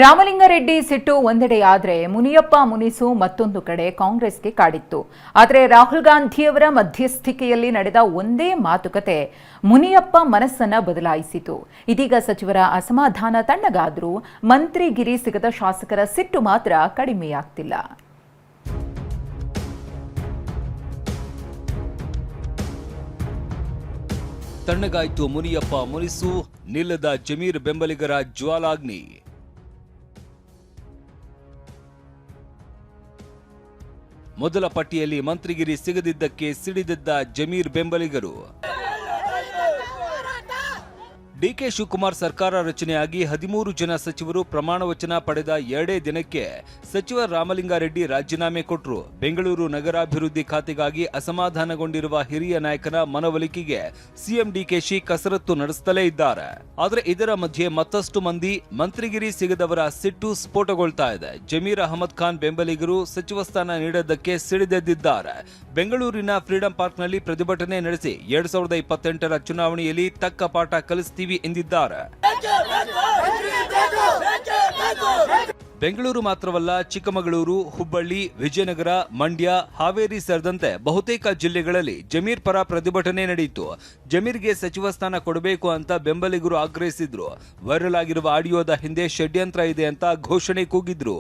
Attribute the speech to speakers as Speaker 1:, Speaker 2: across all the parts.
Speaker 1: ರಾಮಲಿಂಗಾರೆಡ್ಡಿ ಸಿಟ್ಟು ಒಂದೆಡೆಯಾದರೆ ಮುನಿಯಪ್ಪ ಮುನಿಸು ಮತ್ತೊಂದು ಕಡೆ ಕಾಂಗ್ರೆಸ್ಗೆ ಕಾಡಿತ್ತು. ಆದರೆ ರಾಹುಲ್ ಗಾಂಧಿಯವರ ಮಧ್ಯಸ್ಥಿಕೆಯಲ್ಲಿ ನಡೆದ ಒಂದೇ ಮಾತುಕತೆ ಮುನಿಯಪ್ಪ ಮನಸ್ಸನ್ನ ಬದಲಾಯಿಸಿತು. ಇದೀಗ ಸಚಿವರ ಅಸಮಾಧಾನ ತಣ್ಣಗಾದರೂ ಮಂತ್ರಿಗಿರಿ ಸಿಗದ ಶಾಸಕರ ಸಿಟ್ಟು ಮಾತ್ರ ಕಡಿಮೆಯಾಗ್ತಿಲ್ಲ.
Speaker 2: ತಣ್ಣಗಾಯ್ತು ಮುನಿಯಪ್ಪ ಮುನಿಸು, ನಿಲ್ಲದ ಜಮೀರ್ ಬೆಂಬಲಿಗರ ಜ್ವಾಲಾಗ್ನಿ. ಮೊದಲ ಪಟ್ಟಿಯಲ್ಲಿ ಮಂತ್ರಿಗಿರಿ ಸಿಗದಿದ್ದಕ್ಕೆ ಸಿಡಿದಿದ್ದ ಜಮೀರ್ ಬೆಂಬಲಿಗರು. ಡಿಕೆ ಶಿವಕುಮಾರ್ ಸರ್ಕಾರ ರಚನೆಯಾಗಿ 13 ಜನ ಸಚಿವರು ಪ್ರಮಾಣ ವಚನ ಪಡೆದ 2 ದಿನಕ್ಕೆ ಸಚಿವ ರಾಮಲಿಂಗಾರೆಡ್ಡಿ ರಾಜೀನಾಮೆ ಕೊಟ್ಟರು. ಬೆಂಗಳೂರು ನಗರಾಭಿವೃದ್ಧಿ ಖಾತೆಗಾಗಿ ಅಸಮಾಧಾನಗೊಂಡಿರುವ ಹಿರಿಯ ನಾಯಕನ ಮನವೊಲಿಕೆಗೆ ಸಿಎಂ ಡಿಕೆಶಿ ಕಸರತ್ತು ನಡೆಸುತ್ತಲೇ ಇದ್ದಾರೆ. ಆದರೆ ಇದರ ಮಧ್ಯೆ ಮತ್ತಷ್ಟು ಮಂದಿ ಮಂತ್ರಿಗಿರಿ ಸಿಗದವರ ಸಿಟ್ಟು ಸ್ಫೋಟಗೊಳ್ತಾ ಇದೆ. ಜಮೀರ್ ಅಹಮದ್ ಖಾನ್ ಬೆಂಬಲಿಗರು ಸಚಿವ ಸ್ಥಾನ ನೀಡೋದಕ್ಕೆ ಸಿಡಿದೆದ್ದಿದ್ದಾರೆ. ಬೆಂಗಳೂರಿನ ಫ್ರೀಡಂ ಪಾರ್ಕ್ನಲ್ಲಿ ಪ್ರತಿಭಟನೆ ನಡೆಸಿ 2028ರ ಚುನಾವಣೆಯಲ್ಲಿ ತಕ್ಕ ಪಾಠ ಕಲಿಸ್ತೀವಿ ಎಂದಿದ್ದಾರೆ. ಬೆಂಗಳೂರು ಮಾತ್ರವಲ್ಲ, ಚಿಕ್ಕಮಗಳೂರು, ಹುಬ್ಬಳ್ಳಿ, ವಿಜಯನಗರ, ಮಂಡ್ಯ, ಹಾವೇರಿ ಸೇರಿದಂತೆ ಬಹುತೇಕ ಜಿಲ್ಲೆಗಳಲ್ಲಿ ಜಮೀರ್ ಪರ ಪ್ರತಿಭಟನೆ ನಡೆಯಿತು. ಜಮೀರ್ಗೆ ಸಚಿವ ಸ್ಥಾನ ಕೊಡಬೇಕು ಅಂತ ಬೆಂಬಲಿಗರು ಆಗ್ರಹಿಸಿದ್ರು. ವೈರಲ್ ಆಗಿರುವ ಆಡಿಯೋದ ಹಿಂದೆ ಷಡ್ಯಂತ್ರ ಇದೆ ಅಂತ ಘೋಷಣೆ ಕೂಗಿದ್ರು.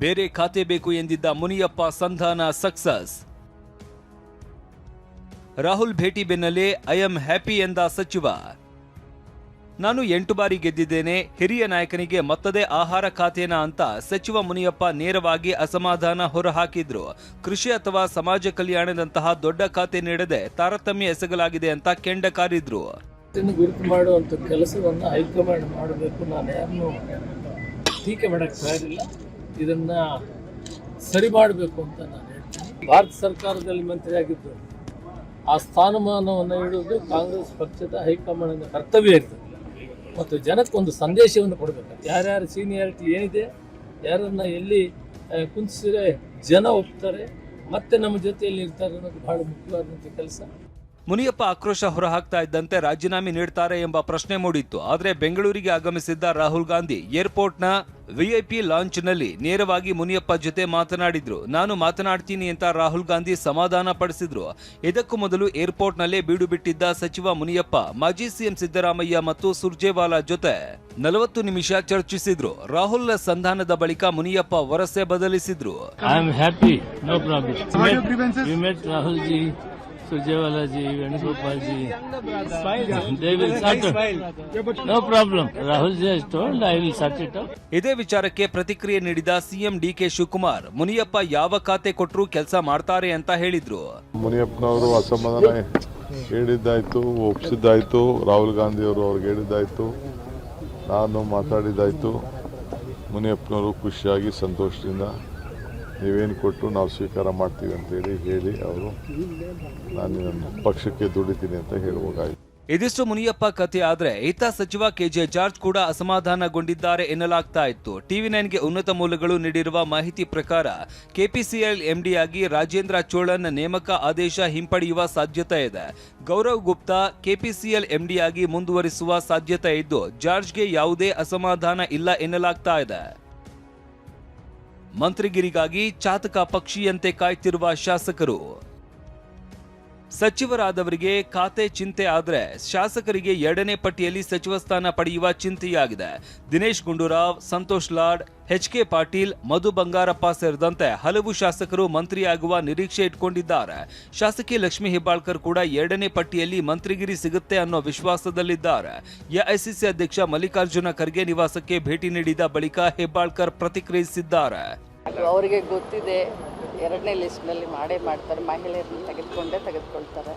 Speaker 2: ಬೇರೆ ಖಾತೆ ಬೇಕು ಎಂದಿದ್ದ ಮುನಿಯಪ್ಪ ಸಂಧಾನ ಸಕ್ಸಸ್. ರಾಹುಲ್ ಭೇಟಿ ಬೆನ್ನಲ್ಲೇ ಐ ಆಮ್ ಹ್ಯಾಪಿ ಎಂದ ಸಚಿವ. ನಾನು 8 ಬಾರಿ ಗೆದ್ದಿದ್ದೇನೆ, ಹಿರಿಯ ನಾಯಕನಿಗೆ ಮತ್ತದೇ ಆಹಾರ ಖಾತೆನಾ ಅಂತ ಸಚಿವ ಮುನಿಯಪ್ಪ ನೇರವಾಗಿ ಅಸಮಾಧಾನ ಹೊರಹಾಕಿದ್ರು. ಕೃಷಿ ಅಥವಾ ಸಮಾಜ ಕಲ್ಯಾಣದಂತಹ ದೊಡ್ಡ ಖಾತೆ ನೀಡದೆ ತಾರತಮ್ಯ ಎಸಗಲಾಗಿದೆ ಅಂತ ಕೆಂಡ ಕಾರಿದ್ರು.
Speaker 3: ಗುರುತು ಮಾಡುವಂತ ಕೆಲಸವನ್ನ ಹೈಕಮಾಂಡ್ ಮಾಡಬೇಕು. ನಾನು ಯಾರನ್ನು ಟೀಕೆ ಮಾಡಕ್ಕೆ ತಯಾರಿಲ್ಲ. ಇದನ್ನ ಸರಿ ಮಾಡಬೇಕು ಅಂತ ನಾನು ಹೇಳ್ತೀನಿ. ಭಾರತ ಸರ್ಕಾರದಲ್ಲಿ ಮಂತ್ರಿ ಆಗಿದ್ದು ಆ ಸ್ಥಾನಮಾನವನ್ನು ನೀಡುವುದು ಕಾಂಗ್ರೆಸ್ ಪಕ್ಷದ ಹೈಕಮಾಂಡ್ ಕರ್ತವ್ಯ ಇರ್ತದೆ. ಮತ್ತು ಜನಕ್ಕೊಂದು ಸಂದೇಶವನ್ನು ಕೊಡಬೇಕು. ಯಾರ್ಯಾರ ಸೀನಿಯಾರಿಟಿ ಏನಿದೆ, ಯಾರನ್ನ ಎಲ್ಲಿ ಕುಂತಿಸಿದ್ರೆ ಜನ ಒಪ್ತಾರೆ, ಮತ್ತೆ ನಮ್ಮ ಜೊತೆಯಲ್ಲಿ ಇರ್ತಾರೆ ಅನ್ನೋದು ಬಹಳ ಮುಖ್ಯವಾದಂಥ ಕೆಲಸ.
Speaker 2: ಮುನಿಯಪ್ಪ ಆಕ್ರೋಶ ಹೊರಹಾಕ್ತಾ ಇದ್ದಂತೆ ರಾಜೀನಾಮೆ ನೀಡ್ತಾರೆ ಎಂಬ ಪ್ರಶ್ನೆ ಮೂಡಿತ್ತು. ಆದರೆ ಬೆಂಗಳೂರಿಗೆ ಆಗಮಿಸಿದ್ದ ರಾಹುಲ್ ಗಾಂಧಿ ಏರ್ಪೋರ್ಟ್ನ ವಿಐಪಿ ಲಾಂಚ್ನಲ್ಲಿ ನೇರವಾಗಿ ಮುನಿಯಪ್ಪ ಜೊತೆ ಮಾತನಾಡಿದ್ರು. ನಾನು ಮಾತನಾಡ್ತೀನಿ ಅಂತ ರಾಹುಲ್ ಗಾಂಧಿ ಸಮಾಧಾನ ಪಡಿಸಿದ್ರು. ಇದಕ್ಕೂ ಮೊದಲು ಏರ್ಪೋರ್ಟ್ನಲ್ಲೇ ಬೀಡು ಬಿಟ್ಟಿದ್ದ ಸಚಿವ ಮುನಿಯಪ್ಪ ಮಾಜಿ ಸಿಎಂ ಸಿದ್ದರಾಮಯ್ಯ ಮತ್ತು ಸುರ್ಜೇವಾಲಾ ಜೊತೆ 40 ನಿಮಿಷ ಚರ್ಚಿಸಿದ್ರು. ರಾಹುಲ್ ಸಂಧಾನದ ಬಳಿಕ Muniyappa ವರಸೆ ಬದಲಿಸಿದ್ರು.
Speaker 3: Surjewala ji, Venugopal ji, they will settle. No problem. Rahul ji has told, I will sort it out.
Speaker 2: ಇದೇ ವಿಚಾರಕ್ಕೆ ಪ್ರತಿಕ್ರಿಯೆ ನೀಡಿದ ಸಿಎಂ ಡಿಕೆ ಶಿವಕುಮಾರ್, ಮುನಿಯಪ್ಪ ಯಾವ ಖಾತೆ ಕೊಟ್ಟರು ಕೆಲಸ ಮಾಡ್ತಾರೆ ಅಂತ ಹೇಳಿದ್ರು.
Speaker 4: ಮುನಿಯಪ್ಪನವರು ಅಸಮಾಧಾನ ಹೇಳಿದ್ದಾಯ್ತು, ಒಪ್ಪಿಸಿದ್ದಾಯ್ತು, ರಾಹುಲ್ ಗಾಂಧಿ ಅವರು ಅವ್ರಿಗೆ ಹೇಳಿದ್ದಾಯ್ತು, ನಾನು ಮಾತಾಡಿದ್ದಾಯ್ತು. ಮುನಿಯಪ್ಪನವರು ಖುಷಿಯಾಗಿ ಸಂತೋಷದಿಂದ ನೀವೇನು ಕೊಟ್ಟು ನಾವು ಸ್ವೀಕಾರ ಮಾಡ್ತೀವಿ ಅಂತೇಳಿ ಹೇಳಿ ಅವರು ನಾನು ನನ್ನ ಪಕ್ಷಕ್ಕೆ ದುಡಿತೀನಿ ಅಂತ ಹೇಳುವಾಗಾಯಿತು.
Speaker 2: ಇದಿಷ್ಟು ಮುನಿಯಪ್ಪ ಕಥೆ. ಆದ್ರೆ ಈತ ಸಚಿವ ಕೆಜೆ ಜಾರ್ಜ್ ಕೂಡ ಅಸಮಾಧಾನಗೊಂಡಿದ್ದಾರೆ ಎನ್ನಲಾಗ್ತಾ ಇತ್ತು. ಟಿವಿ9ಗೆ ಉನ್ನತ ಮೂಲಗಳು ನೀಡಿರುವ ಮಾಹಿತಿ ಪ್ರಕಾರ ಕೆಪಿಸಿಎಲ್ ಎಂಡಿಯಾಗಿ ರಾಜೇಂದ್ರ ಚೋಳನ್ ನೇಮಕ ಆದೇಶ ಹಿಂಪಡೆಯುವ ಸಾಧ್ಯತೆ ಇದೆ. ಗೌರವ್ ಗುಪ್ತಾ ಕೆಪಿಸಿಎಲ್ ಎಂಡಿಯಾಗಿ ಮುಂದುವರಿಸುವ ಸಾಧ್ಯತೆ ಇದ್ದು ಜಾರ್ಜ್ಗೆ ಯಾವುದೇ ಅಸಮಾಧಾನ ಇಲ್ಲ ಎನ್ನಲಾಗ್ತಾ ಇದೆ. ಮಂತ್ರಿಗಿರಿಗಾಗಿ ಚಾತಕ ಪಕ್ಷಿಯಂತೆ ಕಾಯ್ತಿರುವ ಶಾಸಕರು. ಸಚಿವರಾದವರಿಗೆ ಖಾತೆ ಚಿಂತೆ ಆದ್ರೆ ಶಾಸಕರಿಗೆ 2ನೇ ಪಟ್ಟಿಯಲ್ಲಿ ಸಚಿವ ಸ್ಥಾನ ಪಡೆಯುವ ಚಿಂತೆಯಾಗಿದೆ. ದಿನೇಶ್ ಗುಂಡೂರಾವ್, ಸಂತೋಷ್ ಲಾಡ್, ಎಚ್.ಕೆ. ಪಾಟೀಲ್, ಮಧು ಬಂಗಾರಪ್ಪ ಸೇರಿದಂತೆ ಹಲವು ಶಾಸಕರು ಮಂತ್ರಿಯಾಗುವ ನಿರೀಕ್ಷೆ ಇಟ್ಕೊಂಡಿದ್ದಾರೆ. ಶಾಸಕಿ ಲಕ್ಷ್ಮೀ ಹೆಬ್ಬಾಳ್ಕರ್ ಕೂಡ 2ನೇ ಪಟ್ಟಿಯಲ್ಲಿ ಮಂತ್ರಿಗಿರಿ ಸಿಗುತ್ತೆ ಅನ್ನೋ ವಿಶ್ವಾಸದಲ್ಲಿದ್ದಾರೆ. ಎಐಸಿಸಿ ಅಧ್ಯಕ್ಷ ಮಲ್ಲಿಕಾರ್ಜುನ ಖರ್ಗೆ ನಿವಾಸಕ್ಕೆ ಭೇಟಿ ನೀಡಿದ ಬಳಿಕ ಹೆಬ್ಬಾಳ್ಕರ್ ಪ್ರತಿಕ್ರಿಯಿಸಿದ್ದಾರೆ.
Speaker 5: ಅವರಿಗೆ ಗೊತ್ತಿದೆ, 2ನೇ ಲಿಸ್ಟ್ನಲ್ಲಿ ಮಾಡೇ ಮಾಡ್ತಾರೆ, ಮಹಿಳೆಯರನ್ನು ತೆಗೆದುಕೊಳ್ತಾರೆ.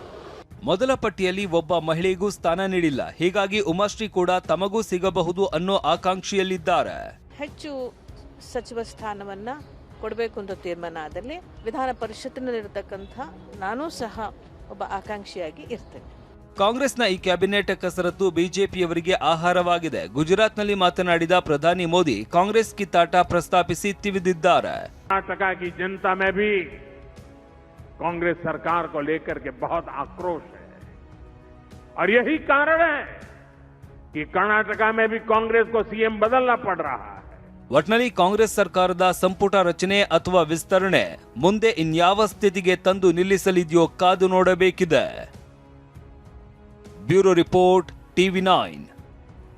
Speaker 2: ಮೊದಲ ಪಟ್ಟಿಯಲ್ಲಿ ಒಬ್ಬ ಮಹಿಳೆಗೂ ಸ್ಥಾನ ನೀಡಿಲ್ಲ. ಹೀಗಾಗಿ ಉಮಾಶ್ರೀ ಕೂಡ ತಮಗೂ ಸಿಗಬಹುದು ಅನ್ನೋ ಆಕಾಂಕ್ಷೆಯಲ್ಲಿದ್ದಾರೆ.
Speaker 6: ಹೆಚ್ಚು ಸಚಿವ ಸ್ಥಾನವನ್ನ ಕೊಡಬೇಕು ಅಂತ ತೀರ್ಮಾನ ಆದಲ್ಲಿ ವಿಧಾನ ಪರಿಷತ್ತಿನಲ್ಲಿರತಕ್ಕಂಥ ನಾನು ಸಹ ಒಬ್ಬ ಆಕಾಂಕ್ಷಿಯಾಗಿ ಇರ್ತೇನೆ.
Speaker 2: ಕಾಂಗ್ರೆಸ್ನ ಈ ಕ್ಯಾಬಿನೆಟ್ ಕಸರತ್ತು ಬಿಜೆಪಿಯವರಿಗೆ ಆಹಾರವಾಗಿದೆ. ಗುಜರಾತ್ನಲ್ಲಿ ಮಾತನಾಡಿದ ಪ್ರಧಾನಿ ಮೋದಿ ಕಾಂಗ್ರೆಸ್ ಕಿತ್ತಾಟ ಪ್ರಸ್ತಾಪಿಸಿ ತಿವಿದಿದ್ದಾರೆ.
Speaker 7: कर्नाटका की जनता में भी कांग्रेस सरकार को लेकर के बहुत आक्रोश है और यही कारण है कि कर्नाटका में भी कांग्रेस को सीएम बदलना पड़ रहा है।
Speaker 2: ಒಟ್ನಲ್ಲಿ ಕಾಂಗ್ರೆಸ್ ಸರ್ಕಾರದ ಸಂಪುಟ ರಚನೆ ಅಥವಾ ವಿಸ್ತರಣೆ ಮುಂದೆ ಇನ್ಯಾವ ಸ್ಥಿತಿಗೆ ತಂದು ನಿಲ್ಲಿಸಲಿದೆಯೋ ಕಾದು ನೋಡಬೇಕಿದೆ. Bureau report, TV9.